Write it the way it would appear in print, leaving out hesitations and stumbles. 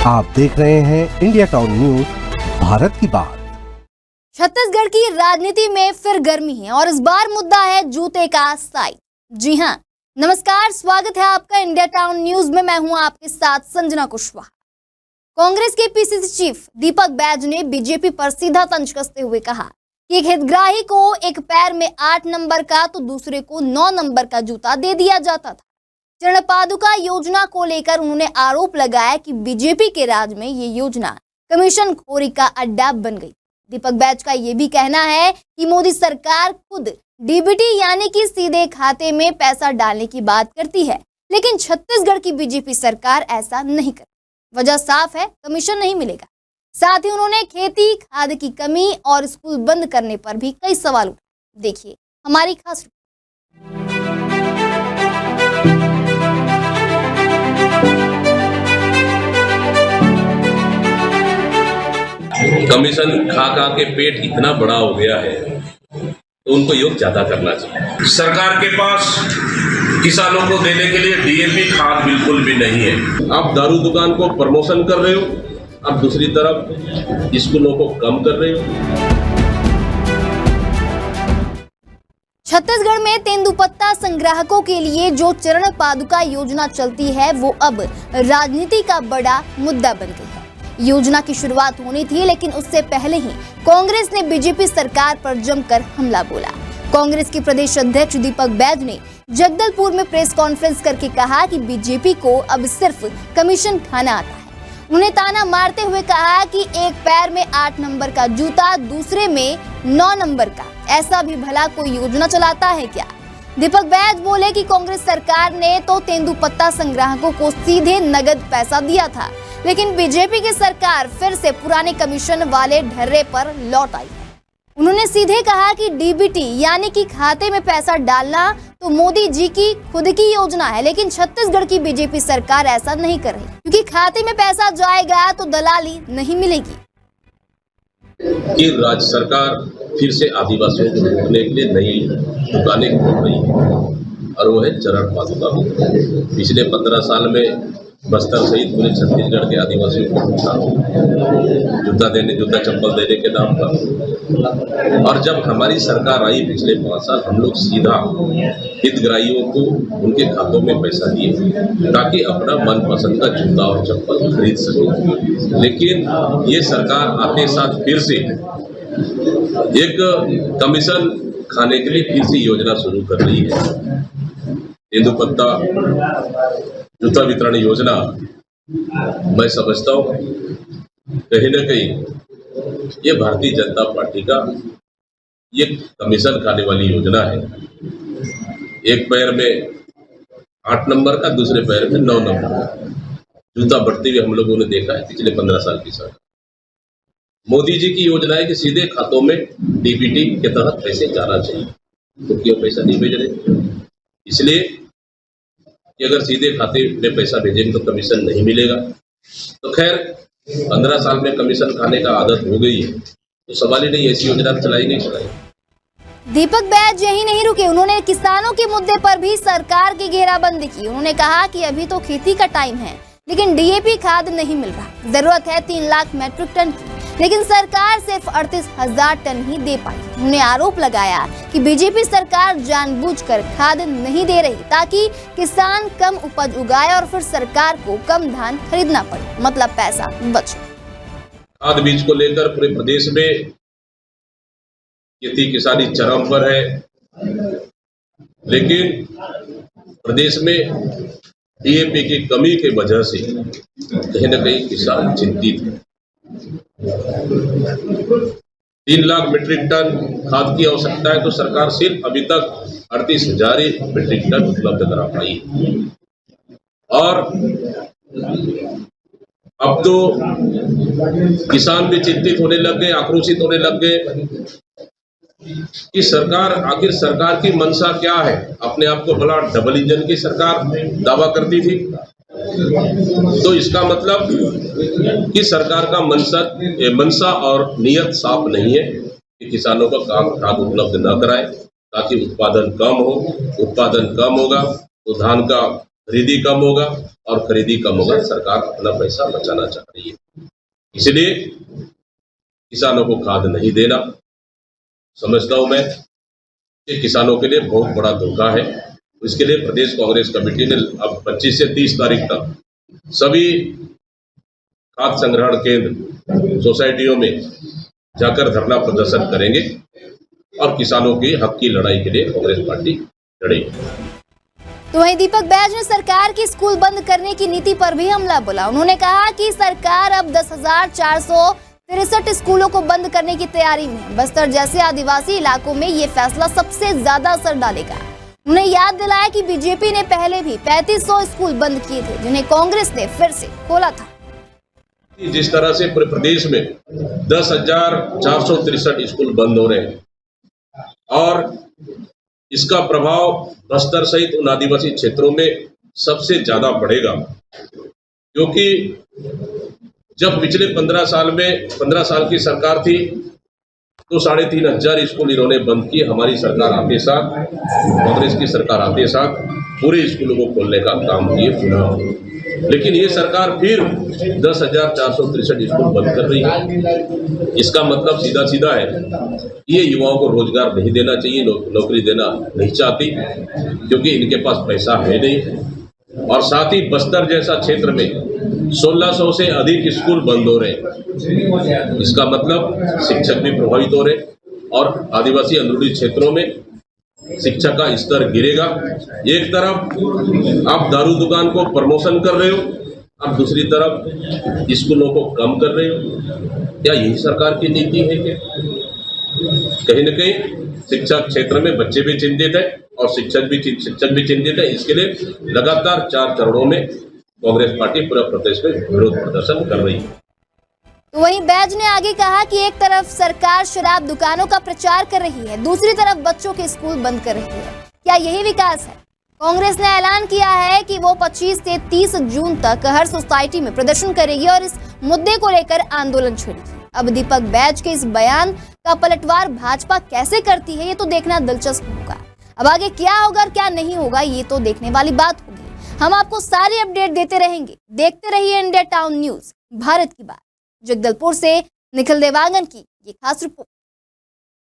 आप देख रहे हैं इंडिया टाउन न्यूज, भारत की बात। छत्तीसगढ़ की राजनीति में फिर गर्मी है और इस बार मुद्दा है जूते का साइज। जी हां, नमस्कार, स्वागत है आपका इंडिया टाउन न्यूज में। मैं हूं आपके साथ संजना कुशवाहा। कांग्रेस के पीसीसी चीफ दीपक बैज ने बीजेपी पर सीधा तंज कसते हुए कहा कि एक हितग्राही को एक पैर में 8 नंबर का तो दूसरे को 9 नंबर का जूता दे दिया जाता था। चरण पादुका योजना को लेकर उन्होंने आरोप लगाया कि बीजेपी के राज में ये योजना कमीशन खोरी का अड्डा बन गई। दीपक बैज का ये भी कहना है कि मोदी सरकार खुद डीबीटी यानी कि सीधे खाते में पैसा डालने की बात करती है, लेकिन छत्तीसगढ़ की बीजेपी सरकार ऐसा नहीं करती। वजह साफ है, कमीशन नहीं मिलेगा। साथ ही उन्होंने खेती, खाद की कमी और स्कूल बंद करने पर भी कई सवाल उठाए। देखिए हमारी खास कमीशन खा खा के पेट इतना बड़ा हो गया है तो उनको योग ज्यादा करना चाहिए। सरकार के पास किसानों को देने के लिए डीएपी खाद बिल्कुल भी नहीं है। आप दारू दुकान को प्रमोशन कर रहे हो, आप दूसरी तरफ स्कूलों को कम कर रहे हो। छत्तीसगढ़ में तेंदुपत्ता संग्राहकों के लिए जो चरण पादुका योजना चलती है वो अब राजनीति का बड़ा मुद्दा बन गई है। योजना की शुरुआत होनी थी, लेकिन उससे पहले ही कांग्रेस ने बीजेपी सरकार पर जमकर हमला बोला। कांग्रेस के प्रदेश अध्यक्ष दीपक बैज ने जगदलपुर में प्रेस कॉन्फ्रेंस करके कहा कि बीजेपी को अब सिर्फ कमीशन खाना आता है। उन्हें ताना मारते हुए कहा कि एक पैर में 8 नंबर का जूता, दूसरे में 9 नंबर का, ऐसा भी भला कोई योजना चलाता है क्या? दीपक बैज बोले कि कांग्रेस सरकार ने तो तेंदुपत्ता संग्राहकों को सीधे नगद पैसा दिया था, लेकिन बीजेपी की सरकार फिर से पुराने कमीशन वाले ढर्रे पर लौट आई है। उन्होंने सीधे कहा कि डीबीटी यानी कि खाते में पैसा डालना तो मोदी जी की खुद की योजना है, लेकिन छत्तीसगढ़ की बीजेपी सरकार ऐसा नहीं कर रही, क्योंकि खाते में पैसा जाएगा तो दलाली नहीं मिलेगी। कि राज्य सरकार फिर से आदिवासियों को लूटने के लिए नई दुकानें खोल रही है और वो है चरण पादुका। पिछले 15 साल में बस्तर सहित पूरे छत्तीसगढ़ के आदिवासियों को नुकसान जूता चप्पल देने के नाम पर। और जब हमारी सरकार आई पिछले 5 साल, हम लोग सीधा हितग्राहियों को उनके खातों में पैसा दिए ताकि अपना मनपसंद का जूता और चप्पल खरीद सके। लेकिन ये सरकार आते साथ फिर से एक कमीशन खाने के लिए फिर से योजना शुरू कर रही है। तेंदुपत्ता जूता वितरण योजना मैं समझता हूँ कहीं न कहीं ये भारतीय जनता पार्टी का ये कमीशन खाने वाली योजना है। एक पैर में 8 नंबर का, दूसरे पैर में 9 नंबर का जूता बढ़ते हुए हम लोगों ने देखा है पिछले 15 साल की सरकार। मोदी जी की योजना है कि सीधे खातों में डीबीटी के तहत पैसे जाना चाहिए, तो क्यों पैसा नहीं भेज रहे? इसलिए कि अगर सीधे खाते में पैसा भेजेंगे तो कमीशन नहीं मिलेगा। तो खैर 15 साल में कमीशन खाने का आदत हो गई है, तो सवाल ही नहीं ऐसी योजना चलाई नहीं चलाई। दीपक बैज यही नहीं रुके, उन्होंने किसानों के मुद्दे पर भी सरकार की घेराबंदी की। उन्होंने कहा कि अभी तो खेती का टाइम है, लेकिन डीएपी खाद नहीं मिल रहा। जरूरत है 3 लाख मैट्रिक टन की, लेकिन सरकार सिर्फ 38,000 टन ही दे पाई। उन्होंने आरोप लगाया कि बीजेपी सरकार जानबूझकर खाद नहीं दे रही ताकि किसान कम उपज उगाए और फिर सरकार को कम धान खरीदना पड़े, मतलब पैसा बचे। खाद बीज को लेकर पूरे प्रदेश में खेती किसानी चरम पर है, लेकिन प्रदेश में डीएपी की कमी की वजह से कहीं न कहीं किसान चिंतित है। 3 लाख मीट्रिक टन खाद की आवश्यकता है, तो सरकार सिर्फ अभी तक 38,000 मीट्रिक टन उपलब्ध करा पाई। और अब तो किसान भी चिंतित होने लग गए, आक्रोशित होने लग गए कि आखिर सरकार की मंशा क्या है। अपने आप को बड़ा डबल इंजन की सरकार दावा करती थी, तो इसका मतलब कि सरकार का मंशा और नियत साफ नहीं है कि किसानों का खाद उपलब्ध न कराए ताकि उत्पादन कम हो। उत्पादन कम होगा तो धान का खरीदी कम होगा, और खरीदी कम होगा, सरकार अपना पैसा बचाना चाह रही है। इसलिए किसानों को खाद नहीं देना समझता हूं मैं कि किसानों के लिए बहुत बड़ा धोखा है। इसके लिए प्रदेश कांग्रेस कमेटी ने अब 25 से 30 तारीख तक सभी खाद संग्रहण केंद्र सोसाइटियों में जाकर धरना प्रदर्शन करेंगे और किसानों के हक की लड़ाई के लिए कांग्रेस पार्टी लड़ेगी। तो वहीं दीपक बैज ने सरकार की स्कूल बंद करने की नीति पर भी हमला बोला। उन्होंने कहा कि सरकार अब 10,463 स्कूलों को बंद करने की तैयारी में है। बस्तर जैसे आदिवासी इलाकों में ये फैसला सबसे ज्यादा असर डालेगा। उन्हें याद दिलाया कि बीजेपी ने पहले भी 3500 स्कूल बंद किए थे, जिन्हें कांग्रेस ने फिर से खोला था। जिस तरह से पूरे प्रदेश में 10,463 स्कूल बंद हो रहे हैं और इसका प्रभाव बस्तर सहित उन आदिवासी क्षेत्रों में सबसे ज्यादा बढ़ेगा, क्योंकि जब पिछले 15 साल की सरकार थी तो 3,500 स्कूल इन्होंने बंद किए। हमारी सरकार आते साथ, कांग्रेस की सरकार आते साथ पूरे स्कूलों को खोलने का काम किए पुनः। लेकिन ये सरकार फिर 10,463 स्कूल बंद कर रही है। इसका मतलब सीधा सीधा है, ये युवाओं को रोजगार नहीं देना चाहिए, नौकरी देना नहीं चाहती, क्योंकि इनके पास पैसा है नहीं। और साथ ही बस्तर जैसा क्षेत्र में 1600 से अधिक स्कूल बंद हो रहे हैं। इसका मतलब शिक्षक भी प्रभावित हो रहे और आदिवासी अंदरूनी क्षेत्रों में शिक्षा का स्तर गिरेगा। एक तरफ आप दारू दुकान को प्रमोशन कर रहे हो, आप दूसरी तरफ स्कूलों को कम कर रहे हो। क्या यही सरकार की नीति है? क्या कहीं न कहीं शिक्षा क्षेत्र में बच्चे भी चिंतित है और शिक्षक भी चिंतित है। इसके लिए लगातार 4 चरणों में कांग्रेस पार्टी पूरा प्रदेश में विरोध प्रदर्शन कर रही है। तो वहीं बैज ने आगे कहा कि एक तरफ सरकार शराब दुकानों का प्रचार कर रही है, दूसरी तरफ बच्चों के स्कूल बंद कर रही है। क्या यही विकास है? कांग्रेस ने ऐलान किया है कि वो 25 से 30 जून तक हर सोसाइटी में प्रदर्शन करेगी और इस मुद्दे को लेकर आंदोलन छेड़ेगी। अब दीपक बैज के इस बयान का पलटवार भाजपा कैसे करती है, ये तो देखना दिलचस्प होगा। अब आगे क्या होगा और क्या नहीं होगा, ये तो देखने वाली बात होगी। हम आपको सारी अपडेट देते रहेंगे। देखते रहिए इंडिया टाउन न्यूज, भारत की बात। जगदलपुर से निखिल देवांगन की ये खास रिपोर्ट।